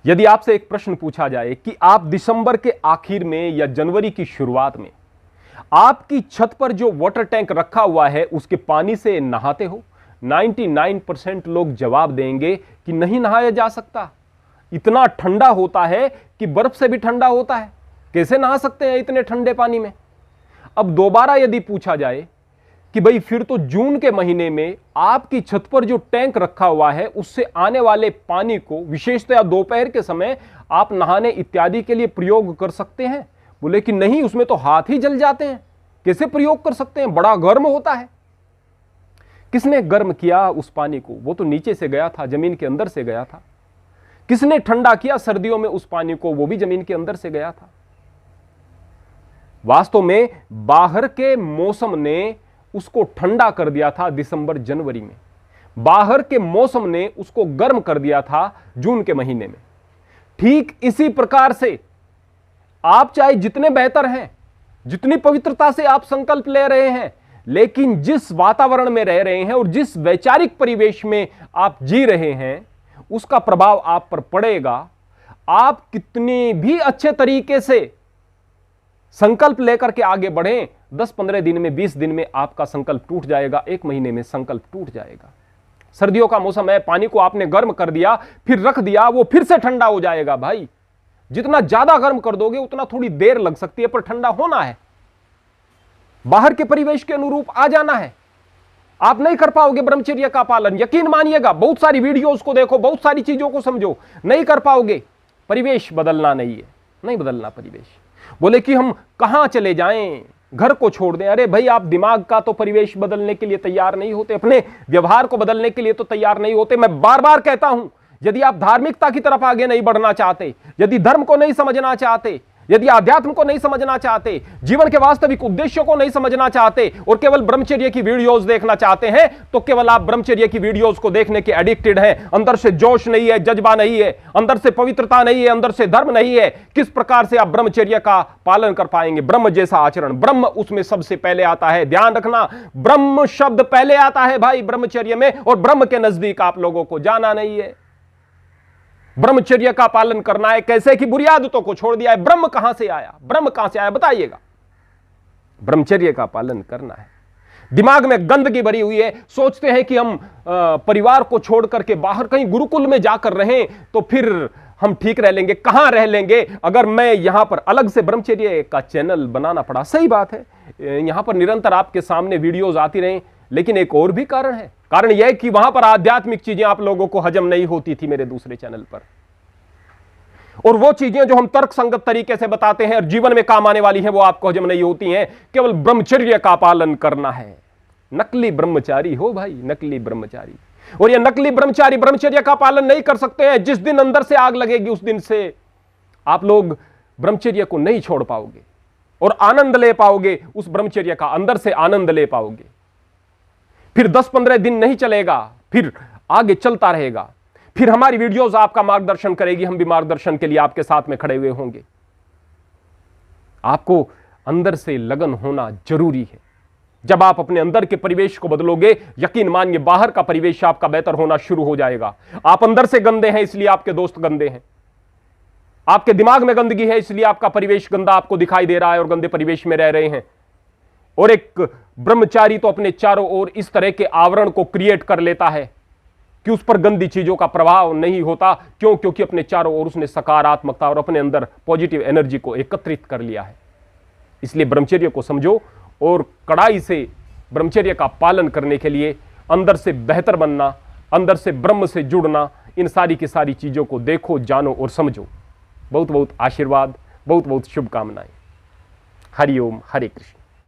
यदि आपसे एक प्रश्न पूछा जाए कि आप दिसंबर के आखिर में या जनवरी की शुरुआत में आपकी छत पर जो वाटर टैंक रखा हुआ है उसके पानी से नहाते हो, 99% लोग जवाब देंगे कि नहीं नहाया जा सकता, इतना ठंडा होता है कि बर्फ से भी ठंडा होता है, कैसे नहा सकते हैं इतने ठंडे पानी में। अब दोबारा यदि पूछा जाए कि भाई फिर तो जून के महीने में आपकी छत पर जो टैंक रखा हुआ है उससे आने वाले पानी को विशेषतः दोपहर के समय आप नहाने इत्यादि के लिए प्रयोग कर सकते हैं। बोले कि नहीं, उसमें तो हाथ ही जल जाते हैं, कैसे प्रयोग कर सकते हैं, बड़ा गर्म होता है। किसने गर्म किया उस पानी को? वो तो नीचे से गया था, जमीन के अंदर से गया था। किसने ठंडा किया सर्दियों में उस पानी को? वो भी जमीन के अंदर से गया था। वास्तव में बाहर के मौसम ने उसको ठंडा कर दिया था दिसंबर जनवरी में, बाहर के मौसम ने उसको गर्म कर दिया था जून के महीने में। ठीक इसी प्रकार से आप चाहे जितने बेहतर हैं, जितनी पवित्रता से आप संकल्प ले रहे हैं, लेकिन जिस वातावरण में रह रहे हैं और जिस वैचारिक परिवेश में आप जी रहे हैं उसका प्रभाव आप पर पड़ेगा। आप कितनी भी अच्छे तरीके से संकल्प लेकर के आगे बढ़ें, 10-15 दिन में, 20 दिन में आपका संकल्प टूट जाएगा, 1 महीने में संकल्प टूट जाएगा। सर्दियों का मौसम है, पानी को आपने गर्म कर दिया फिर रख दिया, वो फिर से ठंडा हो जाएगा। भाई जितना ज्यादा गर्म कर दोगे उतना थोड़ी देर लग सकती है, पर ठंडा होना है, बाहर के परिवेश के अनुरूप आ जाना है। आप नहीं कर पाओगे ब्रह्मचर्य का पालन, यकीन मानिएगा। बहुत सारी वीडियोस को देखो, बहुत सारी चीजों को समझो, नहीं कर पाओगे। परिवेश बदलना नहीं है, नहीं बदलना परिवेश। बोले कि हम कहां चले जाएं, घर को छोड़ दें। अरे भाई, आप दिमाग का तो परिवेश बदलने के लिए तैयार नहीं होते, अपने व्यवहार को बदलने के लिए तो तैयार नहीं होते। मैं बार बार कहता हूं, यदि आप धार्मिकता की तरफ आगे नहीं बढ़ना चाहते, यदि धर्म को नहीं समझना चाहते, यदि आध्यात्म को नहीं समझना चाहते, जीवन के वास्तविक उद्देश्यों को नहीं समझना चाहते और केवल ब्रह्मचर्य की वीडियोस देखना चाहते हैं, तो केवल आप ब्रह्मचर्य की वीडियोस को देखने के एडिक्टेड हैं। अंदर से जोश नहीं है, जज्बा नहीं है, अंदर से पवित्रता नहीं है, अंदर से धर्म नहीं है। किस प्रकार से आप ब्रह्मचर्य का पालन कर पाएंगे? ब्रह्म जैसा आचरण, ब्रह्म उसमें सबसे पहले आता है। ध्यान रखना, ब्रह्म शब्द पहले आता है भाई ब्रह्मचर्य में, और ब्रह्म के नजदीक आप लोगों को जाना नहीं है। ब्रह्मचर्य का पालन करना है, कैसे कि बुरी आदतों को छोड़ दिया है। ब्रह्म कहां से आया? ब्रह्म कहां से आया बताइएगा? ब्रह्मचर्य का पालन करना है। दिमाग में गंदगी भरी हुई है, सोचते हैं कि हम परिवार को छोड़ करके बाहर कहीं गुरुकुल में जाकर रहें तो फिर हम ठीक रह लेंगे। कहां रह लेंगे अगर मैं यहां पर अलग से ब्रह्मचर्य का चैनल बनाना पड़ा। सही बात है, यहां पर निरंतर आपके सामने वीडियोज आती रहीं, लेकिन एक और भी कारण है। कारण यह कि वहां पर आध्यात्मिक चीजें आप लोगों को हजम नहीं होती थी मेरे दूसरे चैनल पर, और वो चीजें जो हम तर्क संगत तरीके से बताते हैं और जीवन में काम आने वाली हैं, वो आपको हजम नहीं होती हैं। केवल ब्रह्मचर्य का पालन करना है। नकली ब्रह्मचारी हो भाई, नकली ब्रह्मचारी। और ये नकली ब्रह्मचारी ब्रह्मचर्य का पालन नहीं कर सकते हैं। जिस दिन अंदर से आग लगेगी उस दिन से आप लोग ब्रह्मचर्य को नहीं छोड़ पाओगे और आनंद ले पाओगे उस ब्रह्मचर्य का, अंदर से आनंद ले पाओगे। फिर 10-15 दिन नहीं चलेगा, फिर आगे चलता रहेगा। फिर हमारी वीडियोस आपका मार्गदर्शन करेगी, हम भी मार्गदर्शन के लिए आपके साथ में खड़े हुए होंगे। आपको अंदर से लगन होना जरूरी है। जब आप अपने अंदर के परिवेश को बदलोगे, यकीन मानिए बाहर का परिवेश आपका बेहतर होना शुरू हो जाएगा। आप अंदर से गंदे हैं इसलिए आपके दोस्त गंदे हैं, आपके दिमाग में गंदगी है इसलिए आपका परिवेश गंदा आपको दिखाई दे रहा है और गंदे परिवेश में रह रहे हैं। और एक ब्रह्मचारी तो अपने चारों ओर इस तरह के आवरण को क्रिएट कर लेता है कि उस पर गंदी चीजों का प्रभाव नहीं होता। क्यों? क्योंकि अपने चारों ओर उसने सकारात्मकता और अपने अंदर पॉजिटिव एनर्जी को एकत्रित कर लिया है। इसलिए ब्रह्मचर्य को समझो और कड़ाई से ब्रह्मचर्य का पालन करने के लिए अंदर से बेहतर बनना, अंदर से ब्रह्म से जुड़ना, इन सारी की सारी चीजों को देखो, जानो और समझो। बहुत बहुत आशीर्वाद, बहुत बहुत शुभकामनाएं। हरि ओम, हरे कृष्ण।